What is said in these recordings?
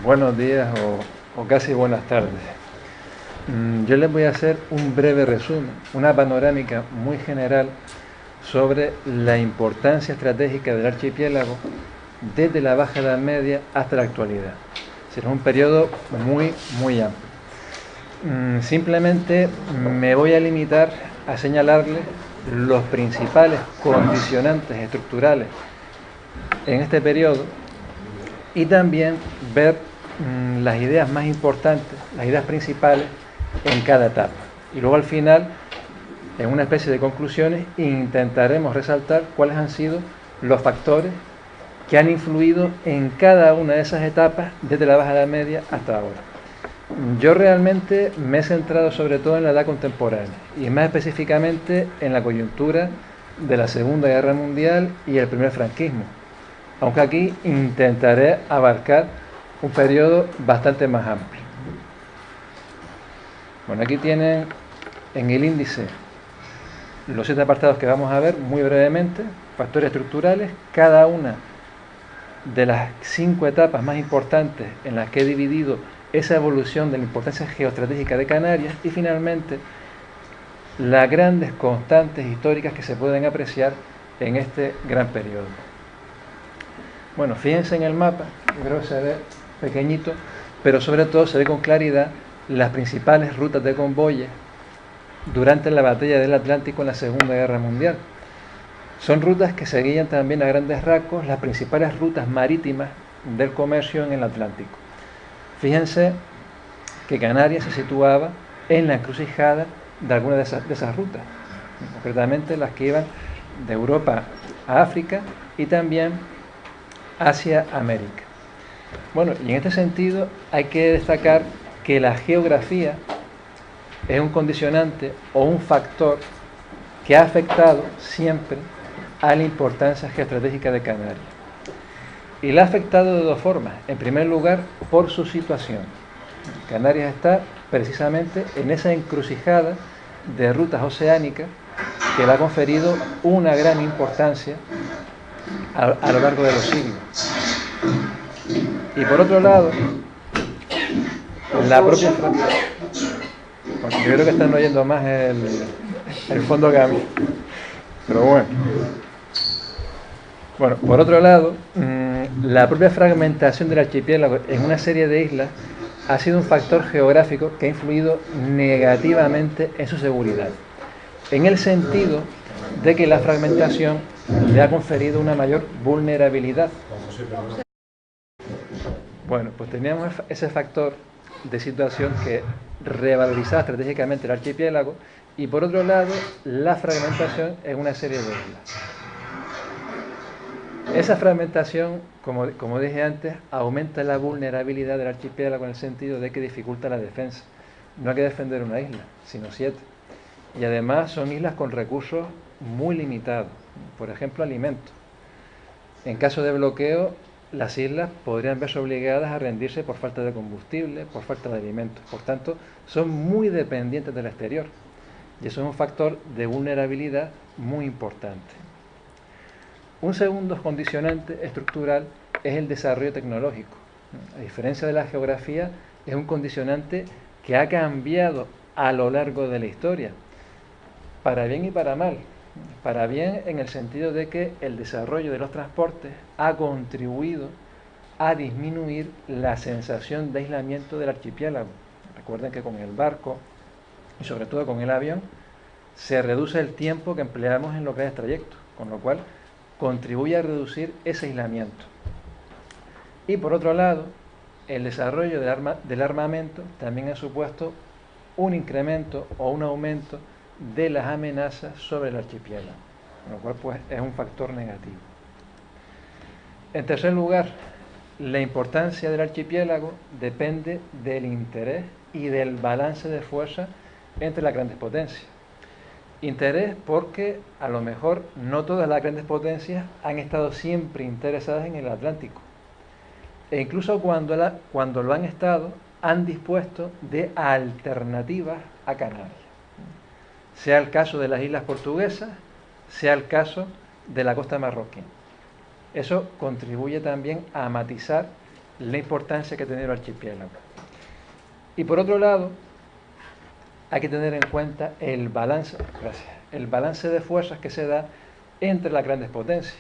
Buenos días o casi buenas tardes. Yo les voy a hacer un breve resumen, una panorámica muy general sobre la importancia estratégica del archipiélago desde la Baja Edad Media hasta la actualidad. Será un periodo muy amplio. Simplemente me voy a limitar a señalarles los principales condicionantes estructurales en este periodo y también ver las ideas más importantes, las ideas principales en cada etapa. Y luego al final, en una especie de conclusiones, intentaremos resaltar cuáles han sido los factores que han influido en cada una de esas etapas desde la Baja Edad Media hasta ahora. Yo realmente me he centrado sobre todo en la edad contemporánea y más específicamente en la coyuntura de la Segunda Guerra Mundial y el primer franquismo, aunque aquí intentaré abarcar un periodo bastante más amplio. Bueno, aquí tienen en el índice los 7 apartados que vamos a ver muy brevemente, factores estructurales, cada una de las 5 etapas más importantes en las que he dividido esa evolución de la importancia geoestratégica de Canarias y finalmente las grandes constantes históricas que se pueden apreciar en este gran periodo. Bueno, fíjense en el mapa, yo creo que se ve pequeñito, pero sobre todo se ve con claridad las principales rutas de convoyes durante la batalla del Atlántico en la Segunda Guerra Mundial. Son rutas que seguían también a grandes rasgos las principales rutas marítimas del comercio en el Atlántico. Fíjense que Canarias se situaba en la encrucijada de algunas de esas rutas, concretamente las que iban de Europa a África y también hacia América. Bueno, y en este sentido hay que destacar que la geografía es un condicionante o un factor que ha afectado siempre a la importancia geoestratégica de Canarias. Y la ha afectado de dos formas. En primer lugar, por su situación. Canarias está precisamente en esa encrucijada de rutas oceánicas que le ha conferido una gran importancia a lo largo de los siglos. Y por otro lado, la propia... Bueno, yo creo que están oyendo más el fondo que a mí. Pero bueno. Bueno, por otro lado, la propia fragmentación del archipiélago en una serie de islas ha sido un factor geográfico que ha influido negativamente en su seguridad, en el sentido de que la fragmentación le ha conferido una mayor vulnerabilidad. Bueno, pues teníamos ese factor de situación que revalorizaba estratégicamente el archipiélago y por otro lado la fragmentación en una serie de islas. Esa fragmentación, como dije antes, aumenta la vulnerabilidad del archipiélago en el sentido de que dificulta la defensa. No hay que defender una isla, sino 7. Y además son islas con recursos muy limitados, por ejemplo alimentos. En caso de bloqueo, las islas podrían verse obligadas a rendirse por falta de combustible, por falta de alimentos. Por tanto, son muy dependientes del exterior. Y eso es un factor de vulnerabilidad muy importante. Un segundo condicionante estructural es el desarrollo tecnológico. A diferencia de la geografía, es un condicionante que ha cambiado a lo largo de la historia, para bien y para mal. Para bien en el sentido de que el desarrollo de los transportes ha contribuido a disminuir la sensación de aislamiento del archipiélago. Recuerden que con el barco y sobre todo con el avión se reduce el tiempo que empleamos en los grandes trayectos, con lo cual contribuye a reducir ese aislamiento. Y por otro lado, el desarrollo del armamento también ha supuesto un incremento o un aumento de las amenazas sobre el archipiélago, con lo cual pues es un factor negativo. En tercer lugar, la importancia del archipiélago depende del interés y del balance de fuerza entre las grandes potencias. Interés porque a lo mejor no todas las grandes potencias han estado siempre interesadas en el Atlántico. E incluso cuando lo han estado, han dispuesto de alternativas a Canarias. Sea el caso de las islas portuguesas, sea el caso de la costa marroquí. Eso contribuye también a matizar la importancia que ha tenido el archipiélago. Y por otro lado, hay que tener en cuenta el balance de fuerzas que se da entre las grandes potencias.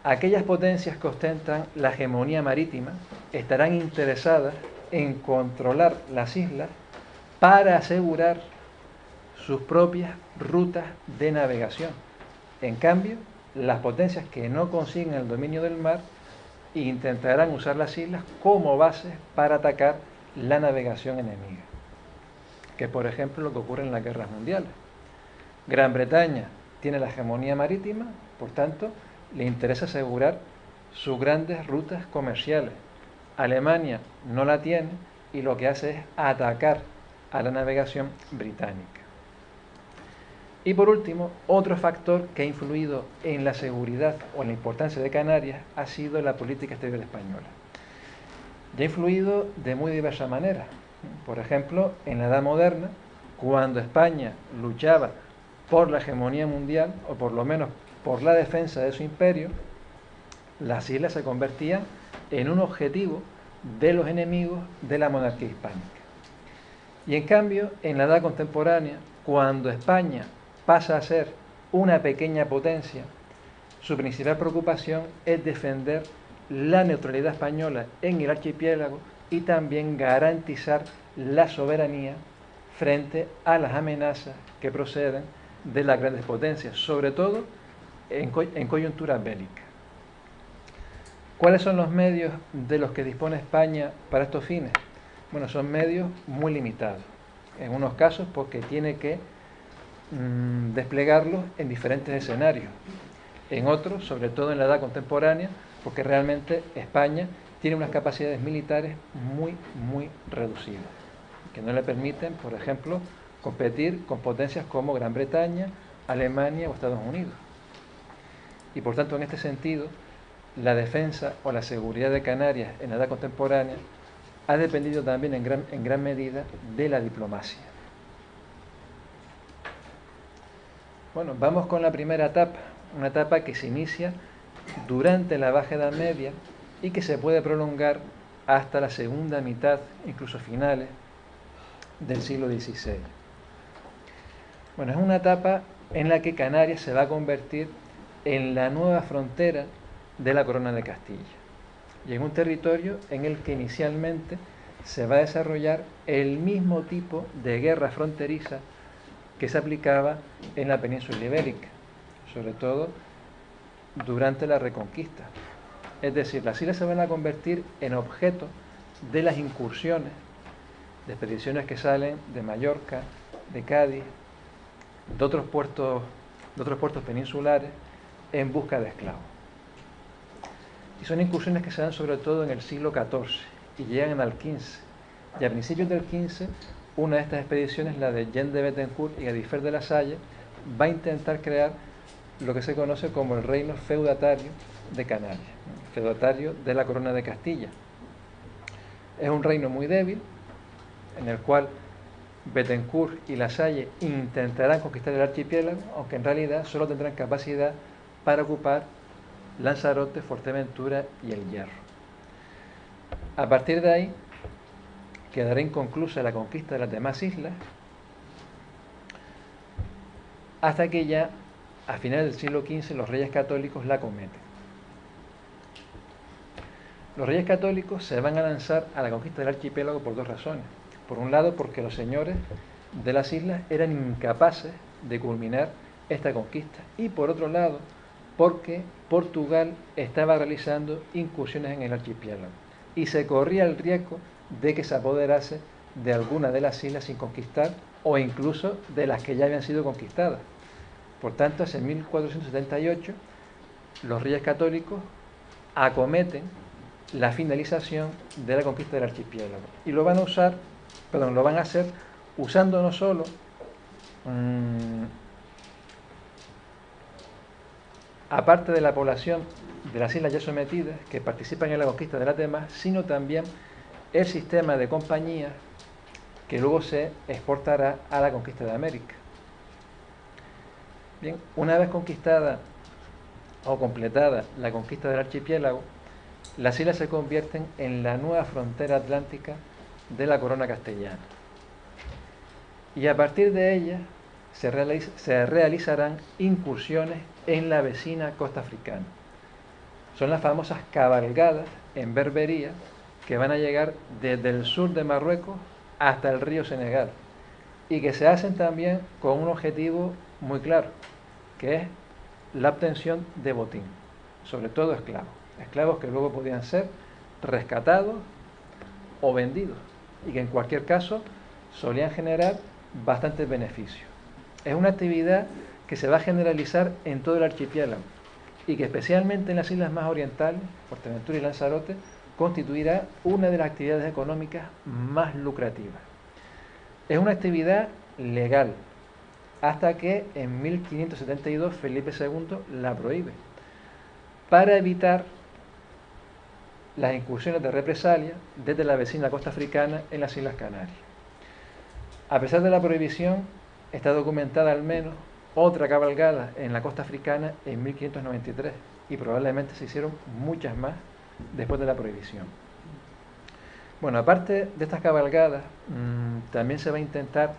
Aquellas potencias que ostentan la hegemonía marítima estarán interesadas en controlar las islas para asegurar sus propias rutas de navegación. En cambio, las potencias que no consiguen el dominio del mar intentarán usar las islas como bases para atacar la navegación enemiga, que por ejemplo lo que ocurre en las guerras mundiales. Gran Bretaña tiene la hegemonía marítima, por tanto, le interesa asegurar sus grandes rutas comerciales. Alemania no la tiene y lo que hace es atacar a la navegación británica. Y por último, otro factor que ha influido en la seguridad o en la importancia de Canarias ha sido la política exterior española. Y ha influido de muy diversas maneras. Por ejemplo, en la Edad Moderna, cuando España luchaba por la hegemonía mundial, o por lo menos por la defensa de su imperio, las islas se convertían en un objetivo de los enemigos de la monarquía hispánica. Y en cambio, en la edad contemporánea, cuando España pasa a ser una pequeña potencia, su principal preocupación es defender la neutralidad española en el archipiélago y también garantizar la soberanía frente a las amenazas que proceden de las grandes potencias, sobre todo en coyunturas bélicas. ¿Cuáles son los medios de los que dispone España para estos fines? Bueno, son medios muy limitados. En unos casos porque tiene que desplegarlos en diferentes escenarios. En otros, sobre todo en la edad contemporánea, porque realmente España tiene unas capacidades militares muy reducidas, que no le permiten, por ejemplo, competir con potencias como Gran Bretaña, Alemania o Estados Unidos. Y por tanto, en este sentido, la defensa o la seguridad de Canarias en la edad contemporánea ha dependido también en gran medida de la diplomacia. Bueno, vamos con la primera etapa, una etapa que se inicia durante la Baja Edad Media y que se puede prolongar hasta la segunda mitad, incluso finales, del siglo XVI. Bueno, es una etapa en la que Canarias se va a convertir en la nueva frontera de la Corona de Castilla y en un territorio en el que inicialmente se va a desarrollar el mismo tipo de guerra fronteriza que se aplicaba en la península ibérica, sobre todo durante la Reconquista. Es decir, las islas se van a convertir en objeto de las incursiones, de expediciones que salen de Mallorca, de Cádiz, de otros puertos peninsulares en busca de esclavos. Y son incursiones que se dan sobre todo en el siglo XIV y llegan al XV. Y a principios del XV, una de estas expediciones, la de Jean de Bettencourt y Gadifer de la Salle, va a intentar crear lo que se conoce como el reino feudatario de Canarias, feudatario de la Corona de Castilla. Es un reino muy débil, en el cual Bettencourt y la Salle intentarán conquistar el archipiélago, aunque en realidad solo tendrán capacidad para ocupar Lanzarote, Fuerteventura y el Hierro. A partir de ahí, quedará inconclusa la conquista de las demás islas, hasta que ya a finales del siglo XV los reyes católicos la cometen. Los reyes católicos se van a lanzar a la conquista del archipiélago por dos razones. Por un lado, porque los señores de las islas eran incapaces de culminar esta conquista. Y por otro lado, porque Portugal estaba realizando incursiones en el archipiélago y se corría el riesgo de que se apoderase de alguna de las islas sin conquistar o incluso de las que ya habían sido conquistadas. Por tanto, hacia 1478, los reyes católicos acometen la finalización de la conquista del archipiélago y lo van a hacer usando no solo aparte de la población de las islas ya sometidas que participan en la conquista de las demás, sino también el sistema de compañías que luego se exportará a la conquista de América. Bien, una vez conquistada o completada la conquista del archipiélago, las islas se convierten en la nueva frontera atlántica de la corona castellana. Y a partir de ella se realizarán incursiones en la vecina costa africana. Son las famosas cabalgadas en Berbería, que van a llegar desde el sur de Marruecos hasta el río Senegal, y que se hacen también con un objetivo muy claro, que es la obtención de botín, sobre todo esclavos que luego podían ser rescatados o vendidos, y que en cualquier caso solían generar bastantes beneficios. Es una actividad que se va a generalizar en todo el archipiélago y que especialmente en las islas más orientales, Fuerteventura y Lanzarote, constituirá una de las actividades económicas más lucrativas. Es una actividad legal, hasta que en 1572 Felipe II la prohíbe, para evitar las incursiones de represalia desde la vecina costa africana en las Islas Canarias. A pesar de la prohibición, está documentada al menos otra cabalgada en la costa africana en 1593, y probablemente se hicieron muchas más después de la prohibición. Bueno, aparte de estas cabalgadas, también se va a intentar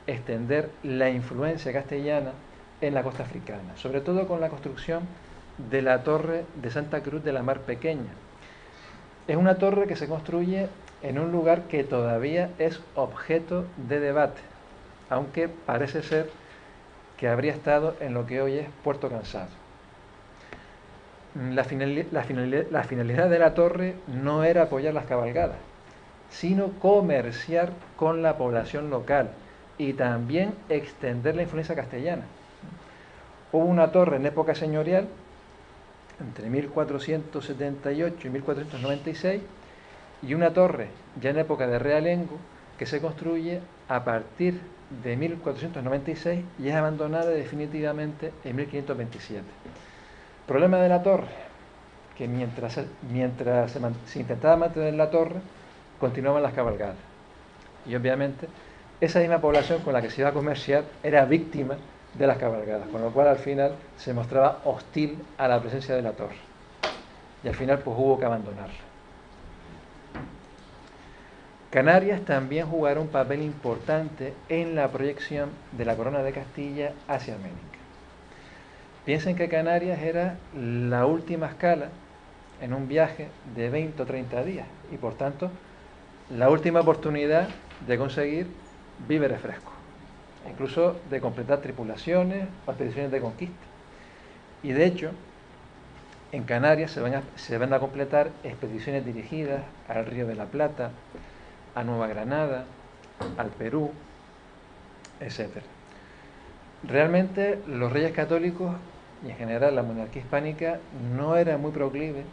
extender la influencia castellana en la costa africana, sobre todo con la construcción de la torre de Santa Cruz de la Mar Pequeña. Es una torre que se construye en un lugar que todavía es objeto de debate, aunque parece ser que habría estado en lo que hoy es Puerto Cansado. La finalidad de la torre no era apoyar las cabalgadas, sino comerciar con la población local y también extender la influencia castellana. Hubo una torre en época señorial, entre 1478 y 1496, y una torre ya en época de realengo, que se construye a partir de 1496 y es abandonada definitivamente en 1527. Problema de la torre, que mientras se intentaba mantener la torre, continuaban las cabalgadas. Y obviamente esa misma población con la que se iba a comerciar era víctima de las cabalgadas, con lo cual al final se mostraba hostil a la presencia de la torre. Y al final pues hubo que abandonarla. Canarias también jugará un papel importante en la proyección de la corona de Castilla hacia América. Piensen que Canarias era la última escala en un viaje de 20 o 30 días y por tanto la última oportunidad de conseguir víveres frescos, incluso de completar tripulaciones o expediciones de conquista. Y de hecho, en Canarias se van a completar expediciones dirigidas al Río de la Plata, a Nueva Granada, al Perú, etc. Realmente los reyes católicos y en general la monarquía hispánica no era muy proclive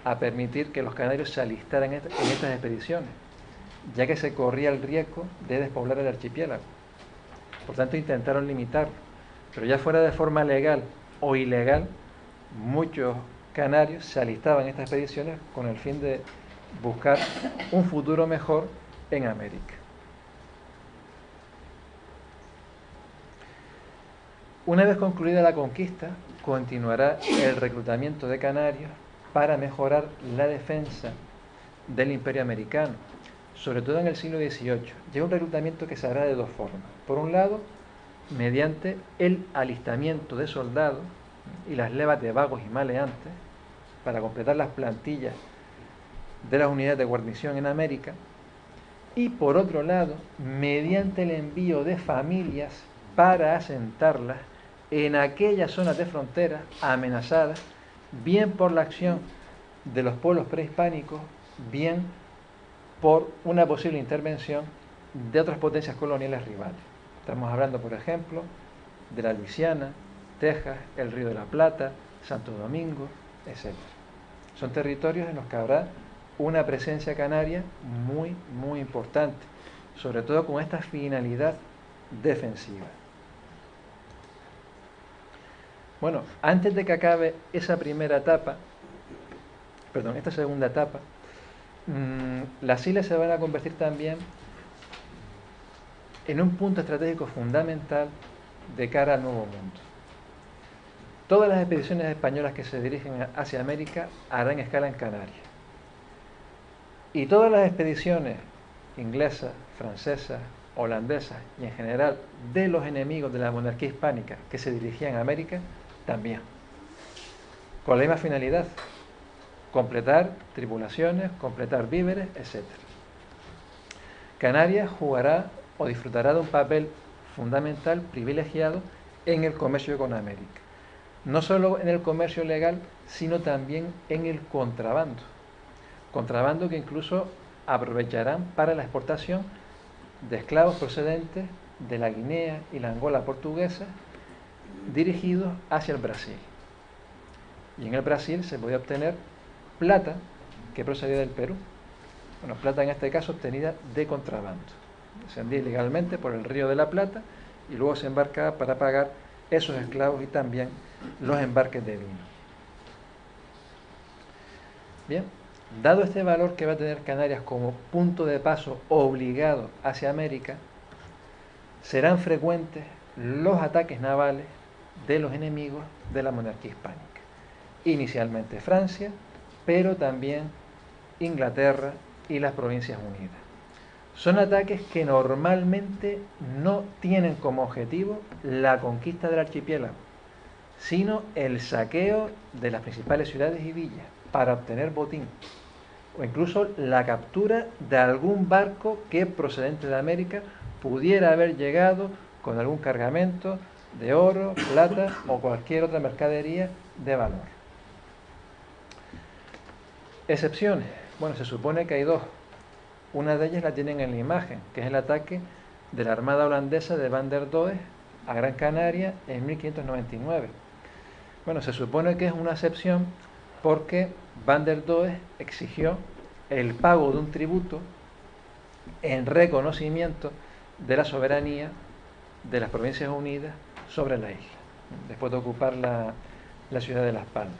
a permitir que los canarios se alistaran en estas expediciones, ya que se corría el riesgo de despoblar el archipiélago. Por tanto, intentaron limitarlo. Pero ya fuera de forma legal o ilegal, muchos canarios se alistaban en estas expediciones con el fin de buscar un futuro mejor en América. Una vez concluida la conquista, continuará el reclutamiento de canarios para mejorar la defensa del imperio americano, sobre todo en el siglo XVIII. Y es un reclutamiento que se hará de dos formas. Por un lado, mediante el alistamiento de soldados y las levas de vagos y maleantes para completar las plantillas de las unidades de guarnición en América, y por otro lado, mediante el envío de familias para asentarlas en aquellas zonas de frontera amenazadas, bien por la acción de los pueblos prehispánicos, bien por una posible intervención de otras potencias coloniales rivales. Estamos hablando, por ejemplo, de la Luisiana, Texas, el Río de la Plata, Santo Domingo, etc. Son territorios en los que habrá una presencia canaria muy, muy importante, sobre todo con esta finalidad defensiva. Bueno, antes de que acabe esa esta segunda etapa, las islas se van a convertir también en un punto estratégico fundamental de cara al Nuevo Mundo. Todas las expediciones españolas que se dirigen hacia América harán escala en Canarias. Y todas las expediciones inglesas, francesas, holandesas y en general de los enemigos de la monarquía hispánica que se dirigían a América, también. Con la misma finalidad, completar tripulaciones, completar víveres, etc. Canarias jugará o disfrutará de un papel fundamental, privilegiado, en el comercio con América. No solo en el comercio legal, sino también en el contrabando. Contrabando que incluso aprovecharán para la exportación de esclavos procedentes de la Guinea y la Angola portuguesa, dirigidos hacia el Brasil. Y en el Brasil se podía obtener plata que procedía del Perú. Bueno, plata en este caso obtenida de contrabando. Se vendía ilegalmente por el Río de la Plata y luego se embarcaba para pagar esos esclavos y también los embarques de vino. Bien, dado este valor que va a tener Canarias como punto de paso obligado hacia América, serán frecuentes los ataques navales de los enemigos de la monarquía hispánica. Inicialmente Francia, pero también Inglaterra y las Provincias Unidas. Son ataques que normalmente no tienen como objetivo la conquista del archipiélago, sino el saqueo de las principales ciudades y villas para obtener botín, o incluso la captura de algún barco que procedente de América pudiera haber llegado con algún cargamento de oro, plata o cualquier otra mercadería de valor. Excepciones. Bueno, se supone que hay dos. Una de ellas la tienen en la imagen, que es el ataque de la Armada holandesa de Van der Does a Gran Canaria en 1599. Bueno, se supone que es una excepción porque Van der Does exigió el pago de un tributo en reconocimiento de la soberanía de las Provincias Unidas sobre la isla, después de ocupar la ciudad de Las Palmas.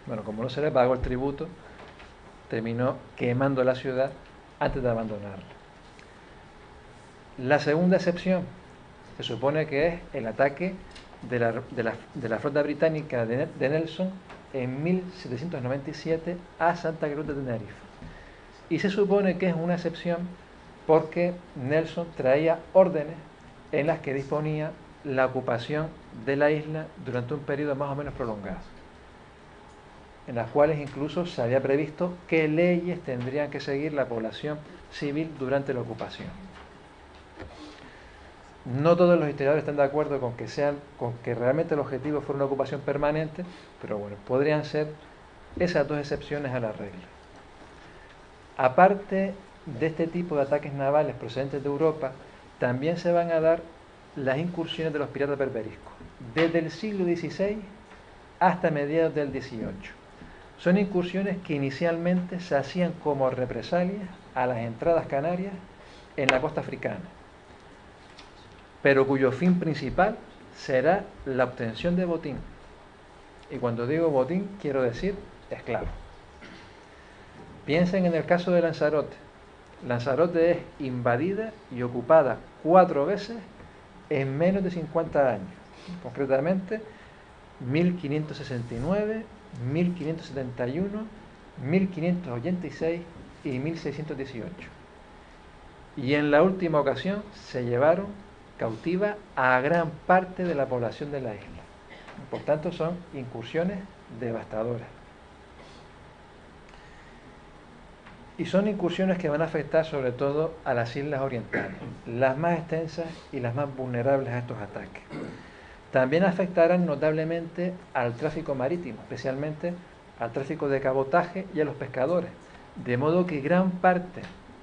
Bueno, como no se le pagó el tributo, terminó quemando la ciudad antes de abandonarla. La segunda excepción se supone que es el ataque de la flota británica de Nelson en 1797 a Santa Cruz de Tenerife. Y se supone que es una excepción porque Nelson traía órdenes en las que disponía la ocupación de la isla durante un periodo más o menos prolongado, en las cuales incluso se había previsto qué leyes tendrían que seguir la población civil durante la ocupación. No todos los historiadores están de acuerdo con que realmente el objetivo fuera una ocupación permanente, pero bueno, podrían ser esas dos excepciones a la regla. Aparte de este tipo de ataques navales procedentes de Europa, también se van a dar las incursiones de los piratas berberiscos, desde el siglo XVI hasta mediados del XVIII. Son incursiones que inicialmente se hacían como represalias a las entradas canarias en la costa africana, pero cuyo fin principal será la obtención de botín. Y cuando digo botín, quiero decir esclavos. Piensen en el caso de Lanzarote. Lanzarote es invadida y ocupada 4 veces en menos de 50 años, concretamente 1569, 1571, 1586 y 1618. Y en la última ocasión se llevaron cautiva a gran parte de la población de la isla. Por tanto, son incursiones devastadoras. Y son incursiones que van a afectar sobre todo a las islas orientales, las más extensas y las más vulnerables a estos ataques. También afectarán notablemente al tráfico marítimo, especialmente al tráfico de cabotaje y a los pescadores, de modo que gran parte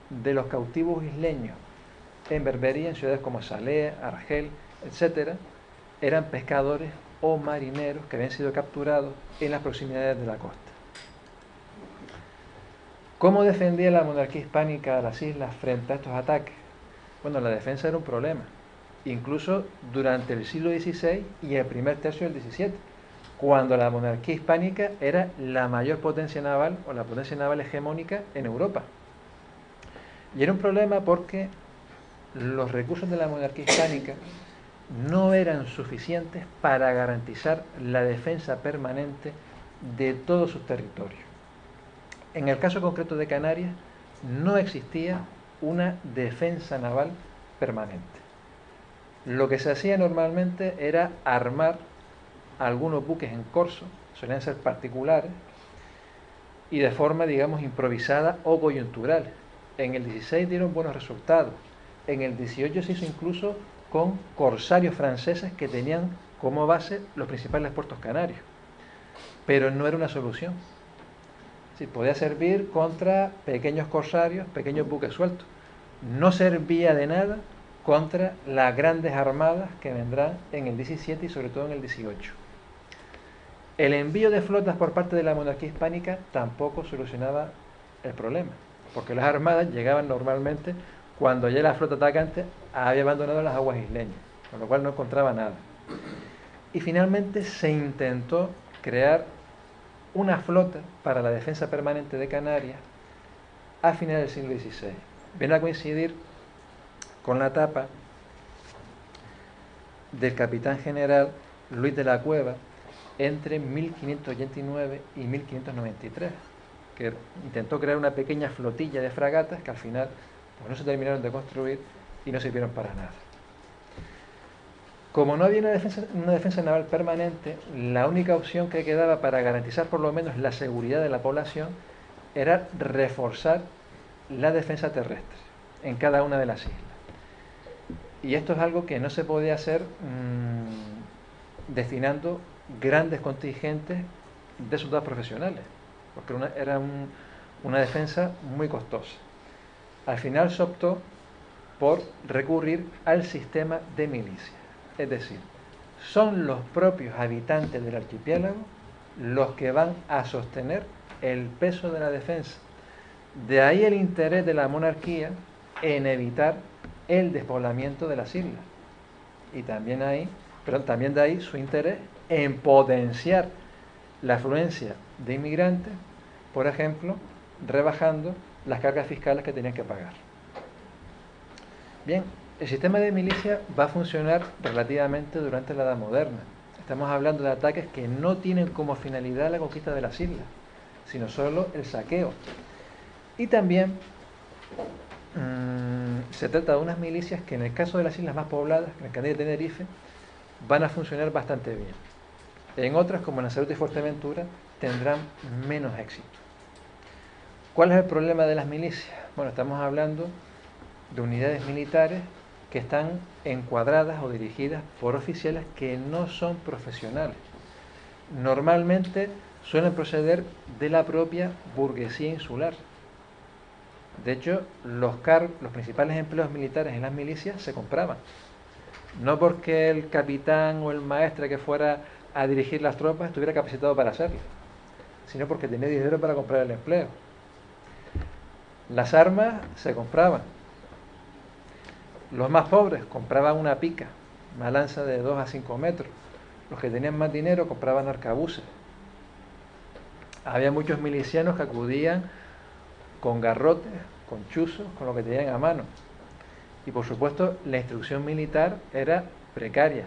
de los cautivos isleños en Berbería, en ciudades como Salé, Argel, etc., eran pescadores o marineros que habían sido capturados en las proximidades de la costa. ¿Cómo defendía la monarquía hispánica a las islas frente a estos ataques? Bueno, la defensa era un problema, incluso durante el siglo XVI y el primer tercio del XVII, cuando la monarquía hispánica era la mayor potencia naval o la potencia naval hegemónica en Europa. Y era un problema porque los recursos de la monarquía hispánica no eran suficientes para garantizar la defensa permanente de todos sus territorios. En el caso concreto de Canarias, no existía una defensa naval permanente. Lo que se hacía normalmente era armar algunos buques en corso, solían ser particulares, y de forma, digamos, improvisada o coyuntural. En el 16 dieron buenos resultados. En el 18 se hizo incluso con corsarios franceses que tenían como base los principales puertos canarios. Pero no era una solución. Sí, podía servir contra pequeños corsarios, pequeños buques sueltos. No servía de nada contra las grandes armadas que vendrán en el 17 y sobre todo en el 18. El envío de flotas por parte de la monarquía hispánica tampoco solucionaba el problema, porque las armadas llegaban normalmente cuando ya la flota atacante había abandonado las aguas isleñas, con lo cual no encontraba nada. Y finalmente se intentó crear una flota para la defensa permanente de Canarias a finales del siglo XVI. Viene a coincidir con la etapa del capitán general Luis de la Cueva entre 1589 y 1593, que intentó crear una pequeña flotilla de fragatas que al final pues, no se terminaron de construir y no sirvieron para nada. Como no había una defensa naval permanente, la única opción que quedaba para garantizar por lo menos la seguridad de la población era reforzar la defensa terrestre en cada una de las islas. Y esto es algo que no se podía hacer destinando grandes contingentes de soldados profesionales, porque era una defensa muy costosa. Al final se optó por recurrir al sistema de milicia. Es decir, son los propios habitantes del archipiélago los que van a sostener el peso de la defensa. De ahí el interés de la monarquía en evitar el despoblamiento de las islas. Y también de ahí su interés en potenciar la afluencia de inmigrantes, por ejemplo, rebajando las cargas fiscales que tenían que pagar. Bien, el sistema de milicia va a funcionar relativamente durante la Edad Moderna. Estamos hablando de ataques que no tienen como finalidad la conquista de las islas, sino solo el saqueo. Y también se trata de unas milicias que en el caso de las islas más pobladas, Gran Canaria y Tenerife, van a funcionar bastante bien. En otras, como Lanzarote y Fuerteventura, tendrán menos éxito. ¿Cuál es el problema de las milicias? Bueno, estamos hablando de unidades militares que están encuadradas o dirigidas por oficiales que no son profesionales. Normalmente suelen proceder de la propia burguesía insular. De hecho, los principales empleos militares en las milicias se compraban. No porque el capitán o el maestre que fuera a dirigir las tropas estuviera capacitado para hacerlo, sino porque tenía dinero para comprar el empleo. Las armas se compraban. Los más pobres compraban una pica, una lanza de 2 a 5 metros. Los que tenían más dinero compraban arcabuces. Había muchos milicianos que acudían con garrotes, con chuzos, con lo que tenían a mano. Y por supuesto, la instrucción militar era precaria.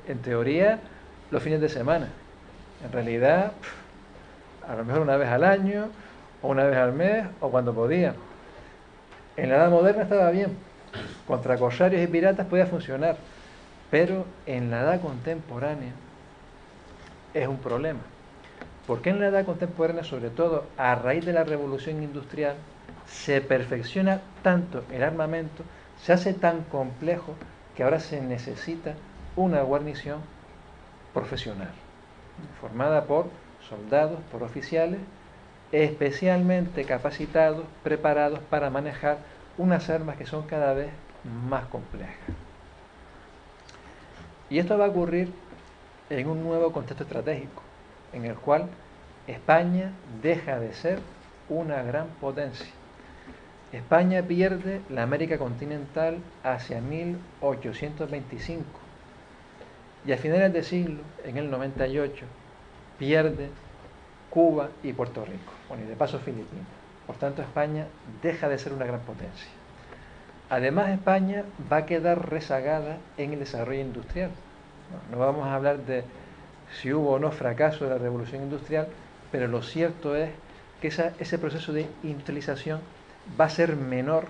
En teoría, los fines de semana. En realidad, a lo mejor una vez al año, o una vez al mes, o cuando podían. En la Edad Moderna estaba bien. Contra corsarios y piratas podía funcionar. Pero en la Edad Contemporánea es un problema. Porque en la Edad Contemporánea, sobre todo a raíz de la Revolución Industrial, se perfecciona tanto el armamento, se hace tan complejo que ahora se necesita una guarnición profesional, formada por soldados, por oficiales, especialmente capacitados, preparados para manejar unas armas que son cada vez más complejas. Y esto va a ocurrir en un nuevo contexto estratégico, en el cual España deja de ser una gran potencia. España pierde la América continental hacia 1825 y a finales de siglo, en el 98, pierde Cuba y Puerto Rico, bueno, y de paso Filipinas. Por tanto, España deja de ser una gran potencia. Además, España va a quedar rezagada en el desarrollo industrial. No vamos a hablar de si hubo o no fracaso de la revolución industrial, pero lo cierto es que ese proceso de industrialización va a ser menor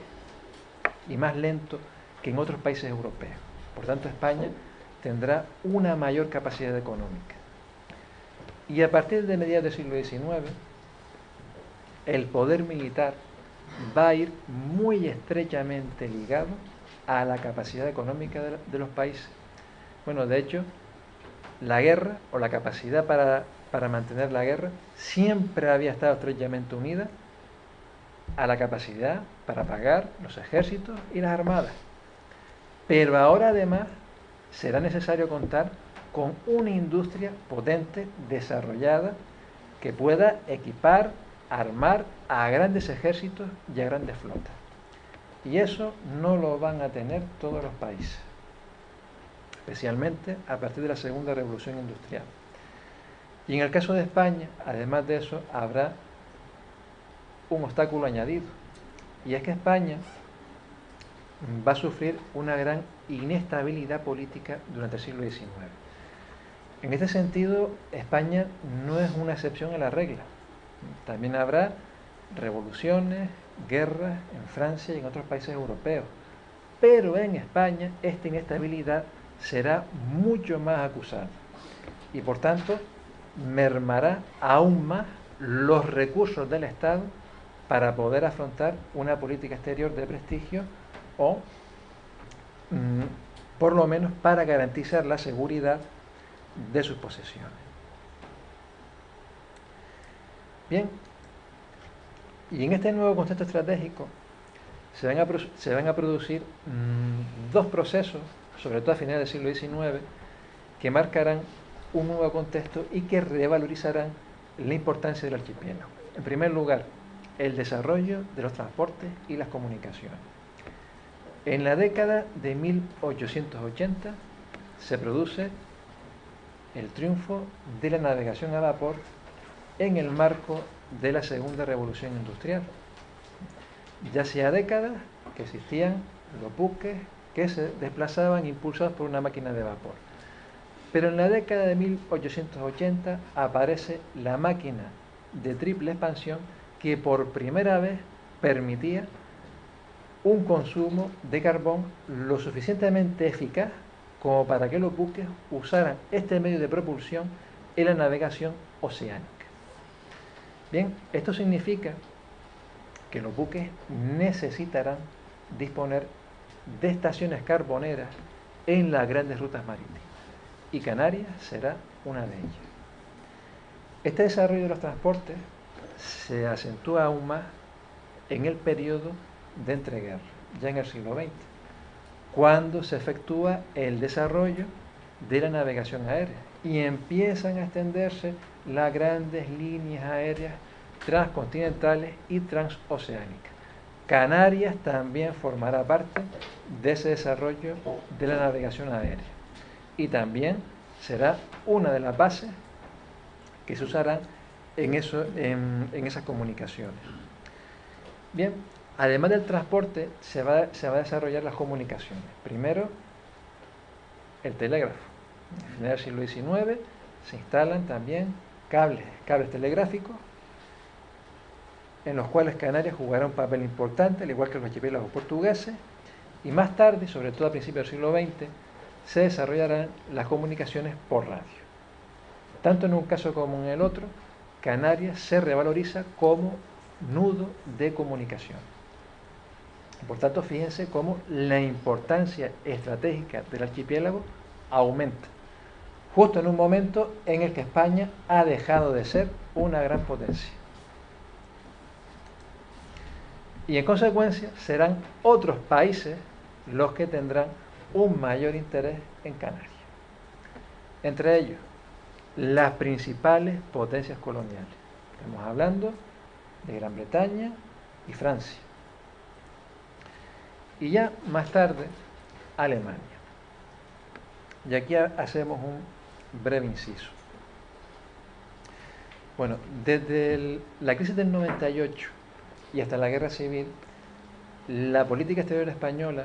y más lento que en otros países europeos. Por tanto, España tendrá una mayor capacidad económica. Y a partir de mediados del siglo XIX, el poder militar va a ir muy estrechamente ligado a la capacidad económica de los países. Bueno, de hecho, la guerra o la capacidad para mantener la guerra siempre había estado estrechamente unida a la capacidad para pagar los ejércitos y las armadas. Pero ahora además será necesario contar con una industria potente, desarrollada, que pueda equipar, armar a grandes ejércitos y a grandes flotas. Y eso no lo van a tener todos los países, especialmente a partir de la segunda revolución industrial. Y en el caso de España, además de eso, habrá un obstáculo añadido, y es que España va a sufrir una gran inestabilidad política durante el siglo XIX. En este sentido, España no es una excepción a la regla. También habrá revoluciones, guerras en Francia y en otros países europeos. Pero en España esta inestabilidad será mucho más acusada y por tanto mermará aún más los recursos del Estado para poder afrontar una política exterior de prestigio o por lo menos para garantizar la seguridad de sus posesiones. Bien, y en este nuevo contexto estratégico se van a producir dos procesos, sobre todo a finales del siglo XIX, que marcarán un nuevo contexto y que revalorizarán la importancia del archipiélago. En primer lugar, el desarrollo de los transportes y las comunicaciones. En la década de 1880 se produce el triunfo de la navegación a vapor en el marco de la segunda revolución industrial. Ya hacía décadas que existían los buques que se desplazaban impulsados por una máquina de vapor. Pero en la década de 1880 aparece la máquina de triple expansión que por primera vez permitía un consumo de carbón lo suficientemente eficaz como para que los buques usaran este medio de propulsión en la navegación oceánica. Bien, esto significa que los buques necesitarán disponer de estaciones carboneras en las grandes rutas marítimas, y Canarias será una de ellas. Este desarrollo de los transportes se acentúa aún más en el periodo de entreguerras, ya en el siglo XX, cuando se efectúa el desarrollo de la navegación aérea y empiezan a extenderse las grandes líneas aéreas transcontinentales y transoceánicas. Canarias también formará parte de ese desarrollo de la navegación aérea y también será una de las bases que se usarán en esas comunicaciones. Bien, además del transporte se va a desarrollar las comunicaciones. Primero, el telégrafo. A finales del siglo XIX se instalan también cables telegráficos en los cuales Canarias jugará un papel importante, al igual que los archipiélagos portugueses, y más tarde, sobre todo a principios del siglo XX, se desarrollarán las comunicaciones por radio. Tanto en un caso como en el otro, Canarias se revaloriza como nudo de comunicación. Por tanto, fíjense cómo la importancia estratégica del archipiélago aumenta, justo en un momento en el que España ha dejado de ser una gran potencia. Y en consecuencia serán otros países los que tendrán un mayor interés en Canarias. Entre ellos, las principales potencias coloniales. Estamos hablando de Gran Bretaña y Francia. Y ya más tarde, Alemania. Y aquí hacemos un breve inciso. Bueno, desde la crisis del 98 y hasta la guerra civil, la política exterior española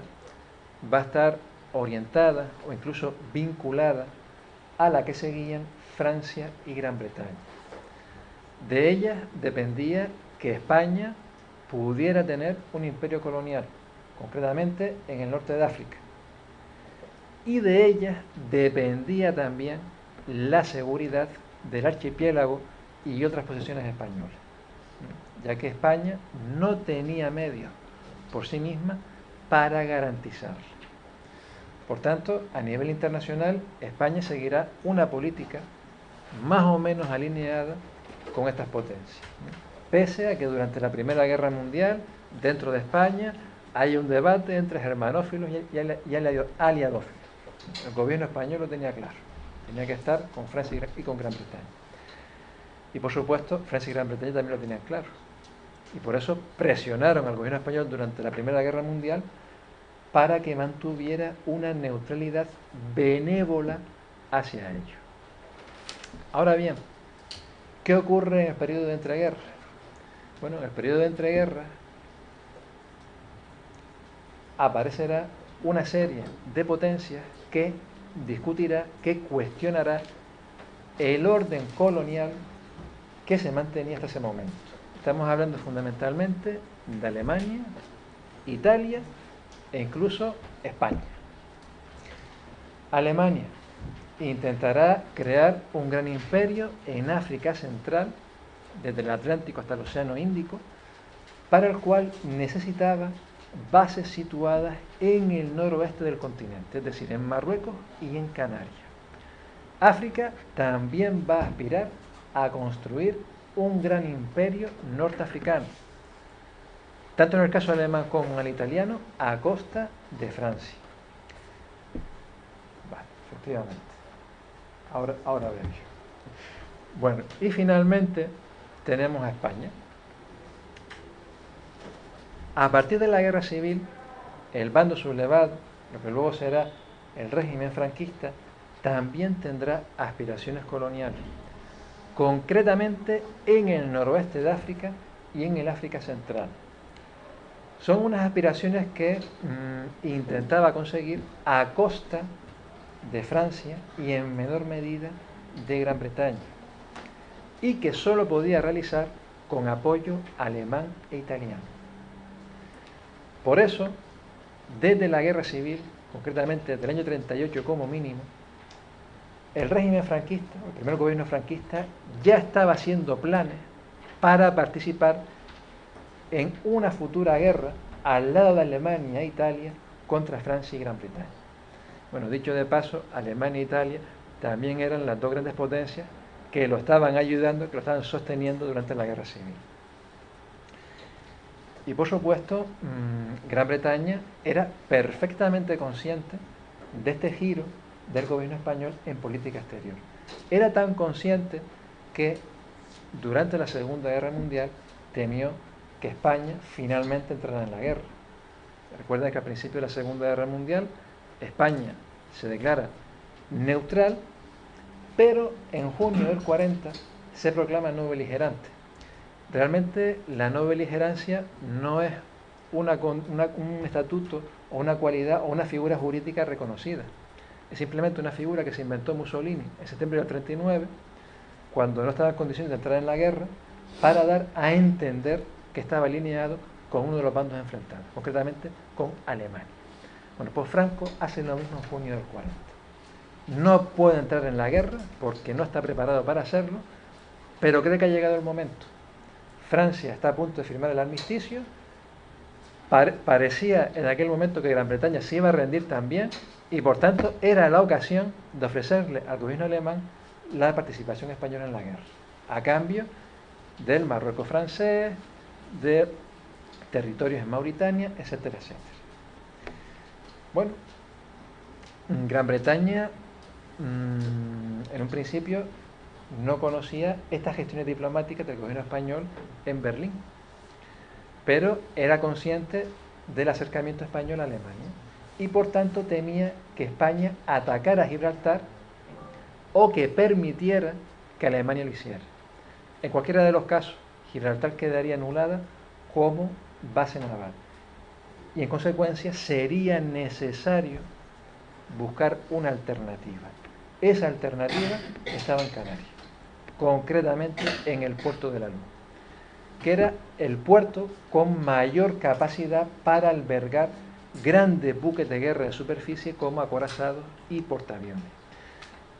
va a estar orientada o incluso vinculada a la que seguían Francia y Gran Bretaña. De ellas dependía que España pudiera tener un imperio colonial, concretamente en el norte de África. Y de ellas dependía también la seguridad del archipiélago y otras posesiones españolas, ya que España no tenía medios por sí misma para garantizarlo. Por tanto, a nivel internacional, España seguirá una política más o menos alineada con estas potencias, pese a que durante la Primera Guerra Mundial, dentro de España, hay un debate entre germanófilos y aliadófilos. El gobierno español lo tenía claro, tenía que estar con Francia y con Gran Bretaña. Y por supuesto, Francia y Gran Bretaña también lo tenían claro. Y por eso presionaron al gobierno español durante la Primera Guerra Mundial para que mantuviera una neutralidad benévola hacia ello. Ahora bien, ¿qué ocurre en el periodo de entreguerras? Bueno, en el periodo de entreguerras aparecerá una serie de potencias que discutirá, que cuestionará el orden colonial que se mantenía hasta ese momento. Estamos hablando fundamentalmente de Alemania, Italia e incluso España. Alemania intentará crear un gran imperio en África Central, desde el Atlántico hasta el Océano Índico, para el cual necesitaba bases situadas en el noroeste del continente, es decir, en Marruecos y en Canarias. África también va a aspirar a construir un gran imperio norteafricano, tanto en el caso alemán como en el italiano, a costa de Francia. Vale, efectivamente. Ahora veo yo. Bueno, y finalmente tenemos a España. A partir de la Guerra Civil, el bando sublevado, lo que luego será el régimen franquista, también tendrá aspiraciones coloniales, concretamente en el noroeste de África y en el África Central. Son unas aspiraciones que intentaba conseguir a costa de Francia y en menor medida de Gran Bretaña, y que solo podía realizar con apoyo alemán e italiano. Por eso, desde la Guerra Civil, concretamente desde el año 38 como mínimo, el régimen franquista, el primer gobierno franquista, ya estaba haciendo planes para participar en una futura guerra al lado de Alemania e Italia contra Francia y Gran Bretaña. Bueno, dicho de paso, Alemania e Italia también eran las dos grandes potencias que lo estaban ayudando, que lo estaban sosteniendo durante la Guerra Civil. Y por supuesto, Gran Bretaña era perfectamente consciente de este giro del gobierno español en política exterior. Era tan consciente que durante la Segunda Guerra Mundial temió que España finalmente entrara en la guerra. Recuerden que al principio de la Segunda Guerra Mundial España se declara neutral, pero en junio del 40 se proclama no beligerante. Realmente la no beligerancia no es un estatuto o una cualidad o una figura jurídica reconocida. Es simplemente una figura que se inventó Mussolini en septiembre del 39, cuando no estaba en condiciones de entrar en la guerra, para dar a entender que estaba alineado con uno de los bandos enfrentados, concretamente con Alemania. Bueno, pues Franco hace lo mismo en junio del 40. No puede entrar en la guerra porque no está preparado para hacerlo, pero cree que ha llegado el momento. Francia está a punto de firmar el armisticio. Parecía en aquel momento que Gran Bretaña se iba a rendir también, y por tanto era la ocasión de ofrecerle al gobierno alemán la participación española en la guerra, a cambio del Marruecos francés, de territorios en Mauritania, etcétera, etcétera. Bueno, Gran Bretaña en un principio no conocía estas gestiones diplomáticas del gobierno español en Berlín, pero era consciente del acercamiento español a Alemania y por tanto temía que España atacara Gibraltar o que permitiera que Alemania lo hiciera. En cualquiera de los casos, Gibraltar quedaría anulada como base naval y en consecuencia sería necesario buscar una alternativa. Esa alternativa estaba en Canarias. concretamente en el puerto de la Luz, que era el puerto con mayor capacidad para albergar grandes buques de guerra de superficie como acorazados y portaaviones.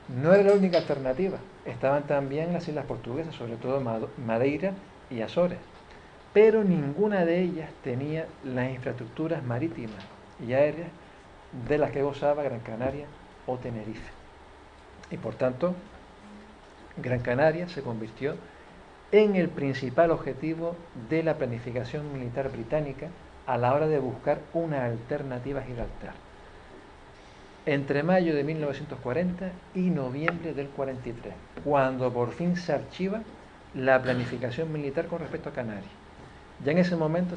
No era la única alternativa, estaban también las islas portuguesas, sobre todo Madeira y Azores, pero ninguna de ellas tenía las infraestructuras marítimas y aéreas de las que gozaba Gran Canaria o Tenerife. Y por tanto, Gran Canaria se convirtió en el principal objetivo de la planificación militar británica a la hora de buscar una alternativa a Gibraltar, entre mayo de 1940 y noviembre del 43, cuando por fin se archiva la planificación militar con respecto a Canarias. Ya en ese momento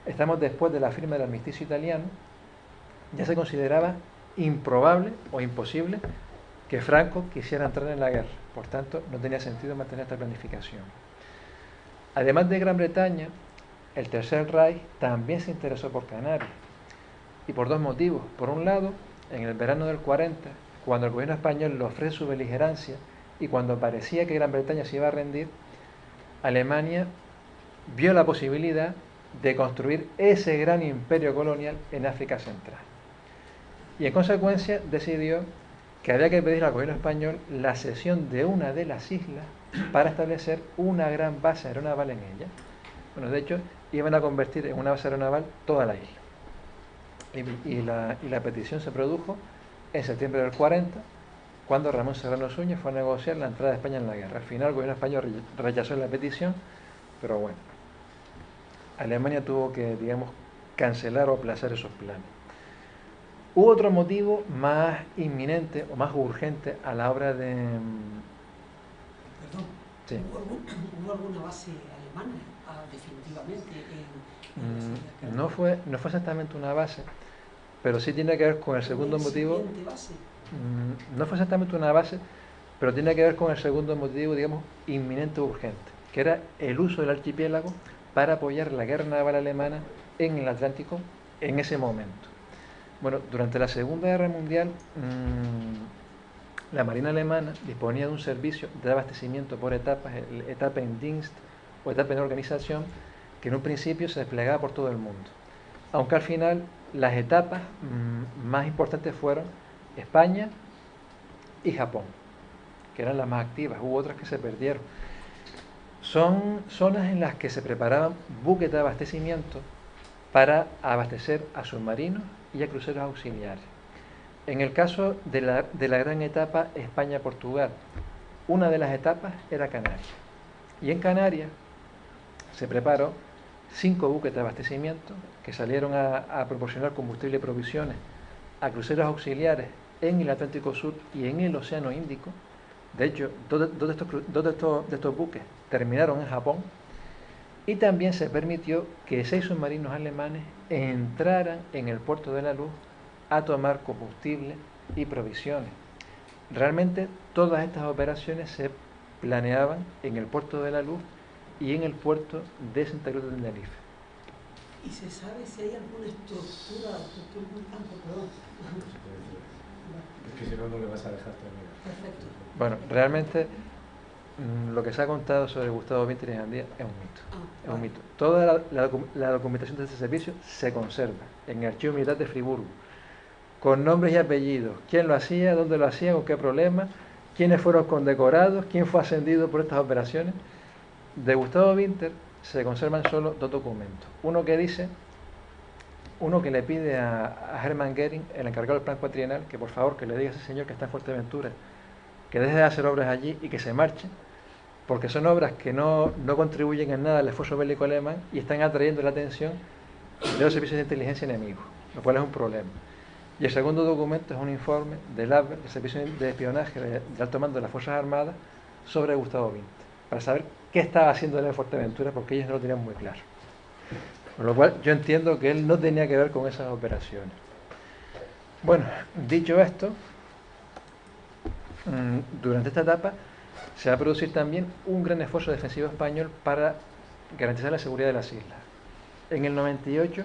estamos después de la firma del armisticio italiano, ya se consideraba improbable o imposible que Franco quisiera entrar en la guerra, por tanto no tenía sentido mantener esta planificación. Además de Gran Bretaña, el Tercer Reich también se interesó por Canarias, y por dos motivos. Por un lado, en el verano del 40, cuando el gobierno español le ofrece su beligerancia y cuando parecía que Gran Bretaña se iba a rendir, Alemania vio la posibilidad de construir ese gran imperio colonial en África Central. Y en consecuencia decidió que había que pedir al gobierno español la cesión de una de las islas para establecer una gran base aeronaval en ella. Bueno, de hecho, iban a convertir en una base aeronaval toda la isla. Y la petición se produjo en septiembre del 40, cuando Ramón Serrano Suñer fue a negociar la entrada de España en la guerra. Al final el gobierno español rechazó la petición, pero bueno, Alemania tuvo que, digamos, cancelar o aplazar esos planes. Hubo otro motivo más inminente o más urgente a la hora de... Perdón, sí. ¿Hubo alguna base alemana definitivamente en no fue exactamente una base, pero sí tiene que ver con el segundo motivo. Base? No fue exactamente una base, pero tiene que ver con el segundo motivo, digamos, inminente o urgente, que era el uso del archipiélago para apoyar la guerra naval alemana en el Atlántico en ese momento. Bueno, durante la Segunda Guerra Mundial, la Marina alemana disponía de un servicio de abastecimiento por etapas, etapa en Dienst o etapa en organización, que en un principio se desplegaba por todo el mundo. Aunque al final las etapas más importantes fueron España y Japón, que eran las más activas. Hubo otras que se perdieron. Son zonas en las que se preparaban buques de abastecimiento para abastecer a submarinos y a cruceros auxiliares. En el caso de la gran etapa España-Portugal, una de las etapas era Canarias. Y en Canarias se preparó 5 buques de abastecimiento que salieron a proporcionar combustible y provisiones a cruceros auxiliares en el Atlántico Sur y en el Océano Índico. De hecho, dos de estos buques terminaron en Japón. Y también se permitió que 6 submarinos alemanes entraran en el puerto de la Luz a tomar combustible y provisiones. Realmente todas estas operaciones se planeaban en el puerto de la Luz y en el puerto de Santa Cruz de Tenerife. ¿Y se sabe si hay alguna estructura muy tanto, perdón? Es que si no, no le vas a dejar terminar. Perfecto. Bueno, realmente lo que se ha contado sobre Gustavo Winter y Gandía es un mito. Es un mito. Toda la documentación de este servicio se conserva en el Archivo Militar de Friburgo, con nombres y apellidos, quién lo hacía, dónde lo hacía, con qué problema, quiénes fueron condecorados, quién fue ascendido por estas operaciones. De Gustavo Winter se conservan solo 2 documentos. Uno que le pide a Hermann Göring, el encargado del plan cuatrienal, que por favor que le diga a ese señor que está en Fuerteventura que deje de hacer obras allí y que se marche, porque son obras que no contribuyen en nada al esfuerzo bélico alemán y están atrayendo la atención de los servicios de inteligencia enemigos, lo cual es un problema. Y el segundo documento es un informe del ABWER, del Servicio de Espionaje de Alto Mando de las Fuerzas Armadas, sobre Gustavo Winter, para saber qué estaba haciendo él en Fuerteventura, porque ellos no lo tenían muy claro. Con lo cual yo entiendo que él no tenía que ver con esas operaciones. Bueno, dicho esto, durante esta etapa se va a producir también un gran esfuerzo defensivo español para garantizar la seguridad de las islas. En el 98,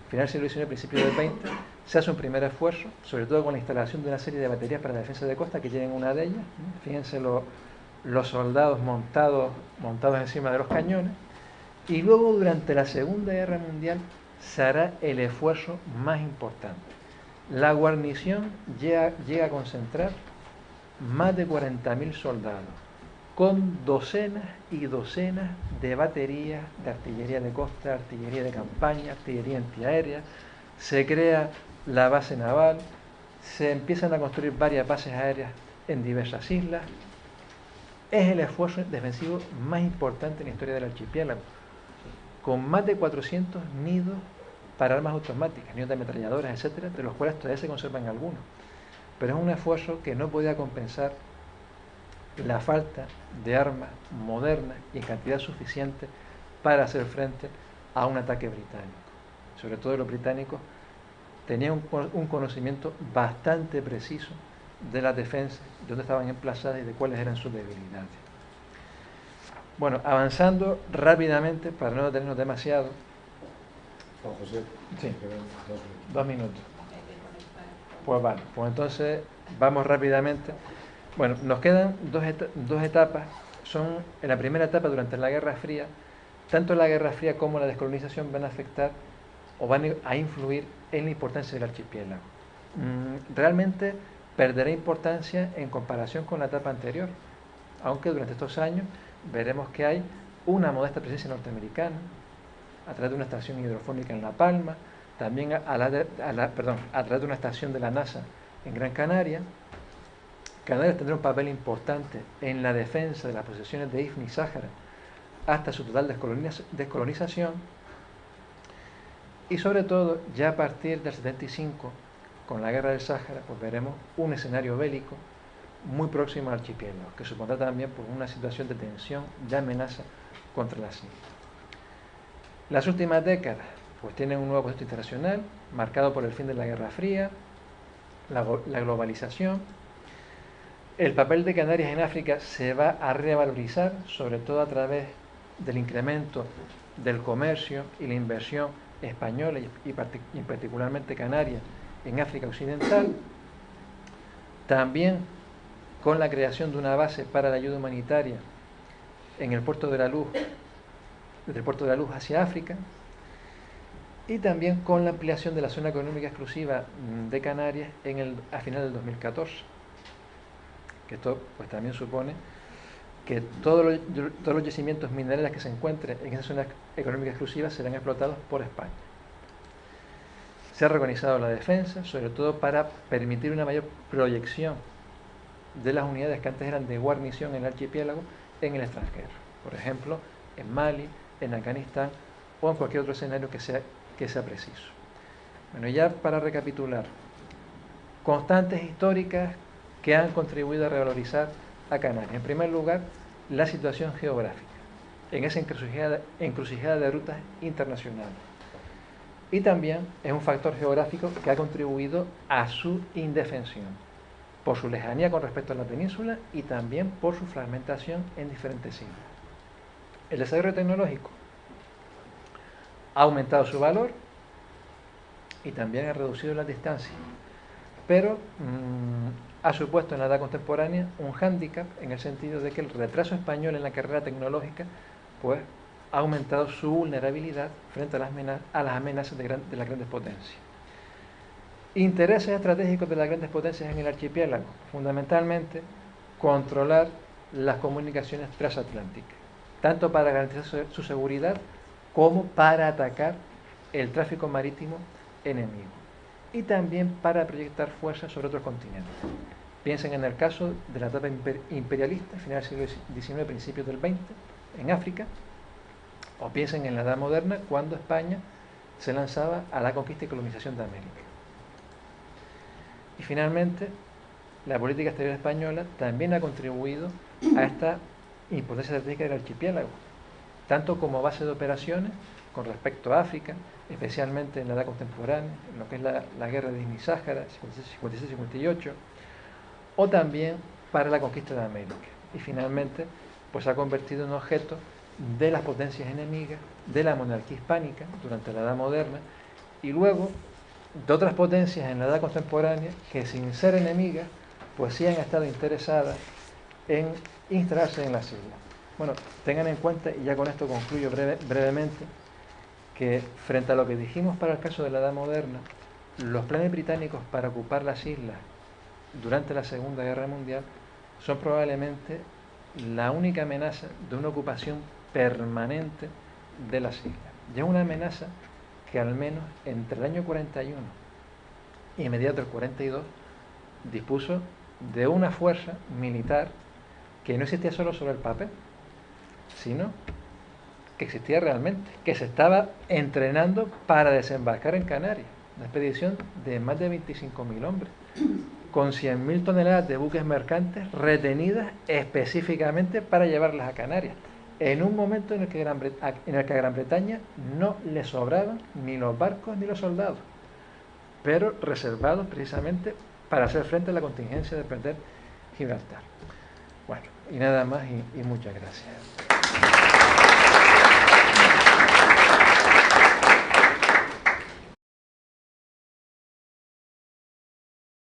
final del siglo XIX, principio del XX, se hace un primer esfuerzo, sobre todo con la instalación de una serie de baterías para la defensa de costa, que tienen una de ellas. Fíjense lo los soldados montados encima de los cañones, y luego durante la Segunda Guerra Mundial se hará el esfuerzo más importante. La guarnición llega a concentrar más de 40.000 soldados, con docenas y docenas de baterías de artillería de costa, artillería de campaña, artillería antiaérea. Se crea la base naval, se empiezan a construir varias bases aéreas en diversas islas. Es el esfuerzo defensivo más importante en la historia del archipiélago, con más de 400 nidos para armas automáticas, nidos de ametralladoras, etcétera, de los cuales todavía se conservan algunos. Pero es un esfuerzo que no podía compensar la falta de armas modernas y en cantidad suficiente para hacer frente a un ataque británico. Sobre todo los británicos tenían un conocimiento bastante preciso de las defensas, de dónde estaban emplazadas y de cuáles eran sus debilidades. Bueno, avanzando rápidamente para no detenernos demasiado. Juan José, sí, 2 minutos. Pues vale, pues entonces vamos rápidamente. Bueno, nos quedan dos etapas. Son en la primera etapa durante la Guerra Fría. Tanto la Guerra Fría como la descolonización van a afectar o van a influir en la importancia del archipiélago. Realmente perderá importancia en comparación con la etapa anterior, aunque durante estos años veremos que hay una modesta presencia norteamericana a través de una estación hidrofónica en La Palma, también a través de una estación de la NASA en Gran Canaria. Canarias tendrá un papel importante en la defensa de las posesiones de Ifni y Sáhara hasta su total descolonización, y sobre todo ya a partir del 75, con la guerra del Sáhara, pues veremos un escenario bélico muy próximo al archipiélago, que supondrá también pues, una situación de tensión, de amenaza contra las islas. Las últimas décadas pues tienen un nuevo contexto internacional marcado por el fin de la Guerra Fría, la globalización. El papel de Canarias en África se va a revalorizar, sobre todo a través del incremento del comercio y la inversión española y particularmente canaria en África Occidental. También con la creación de una base para la ayuda humanitaria en el Puerto de la Luz, desde el Puerto de la Luz hacia África, y también con la ampliación de la zona económica exclusiva de Canarias a final del 2014. Que esto pues también supone que todos los yacimientos minerales que se encuentren en esa zona económica exclusiva serán explotados por España. Se ha reorganizado la defensa, sobre todo para permitir una mayor proyección de las unidades que antes eran de guarnición en el archipiélago en el extranjero. Por ejemplo, en Mali, en Afganistán o en cualquier otro escenario que sea preciso. Bueno, ya para recapitular, constantes históricas que han contribuido a revalorizar a Canarias. En primer lugar, la situación geográfica, en esa encrucijada de rutas internacionales. Y también es un factor geográfico que ha contribuido a su indefensión, por su lejanía con respecto a la península y también por su fragmentación en diferentes islas. El desarrollo tecnológico ha aumentado su valor y también ha reducido las distancias, pero ha supuesto en la edad contemporánea un hándicap en el sentido de que el retraso español en la carrera tecnológica pues ha aumentado su vulnerabilidad frente a las amenazas de las grandes potencias. Intereses estratégicos de las grandes potencias en el archipiélago, fundamentalmente controlar las comunicaciones transatlánticas, tanto para garantizar su seguridad como para atacar el tráfico marítimo enemigo, y también para proyectar fuerzas sobre otros continentes. Piensen en el caso de la etapa imperialista, final del siglo XIX, principios del XX, en África, o piensen en la Edad Moderna, cuando España se lanzaba a la conquista y colonización de América. Y finalmente, la política exterior española también ha contribuido a esta importancia estratégica del archipiélago, tanto como base de operaciones con respecto a África, especialmente en la edad contemporánea, en lo que es la guerra de Ifni-Sáhara, 56-58, o también para la conquista de América. Y finalmente, pues se ha convertido en objeto de las potencias enemigas, de la monarquía hispánica durante la Edad Moderna, y luego de otras potencias en la Edad Contemporánea que, sin ser enemigas, pues sí han estado interesadas en instalarse en las islas. Bueno, tengan en cuenta, y ya con esto concluyo brevemente, que frente a lo que dijimos para el caso de la Edad Moderna, los planes británicos para ocupar las islas durante la Segunda Guerra Mundial son probablemente la única amenaza de una ocupación permanente de las islas. Ya una amenaza que al menos entre el año 41 y inmediato el 42 dispuso de una fuerza militar que no existía solo sobre el papel, sino que existía realmente, que se estaba entrenando para desembarcar en Canarias. Una expedición de más de 25.000 hombres, con 100.000 toneladas de buques mercantes retenidas específicamente para llevarlas a Canarias, en un momento en el que a Gran Bretaña no le sobraban ni los barcos ni los soldados, pero reservados precisamente para hacer frente a la contingencia de perder Gibraltar. Bueno, y nada más y muchas gracias.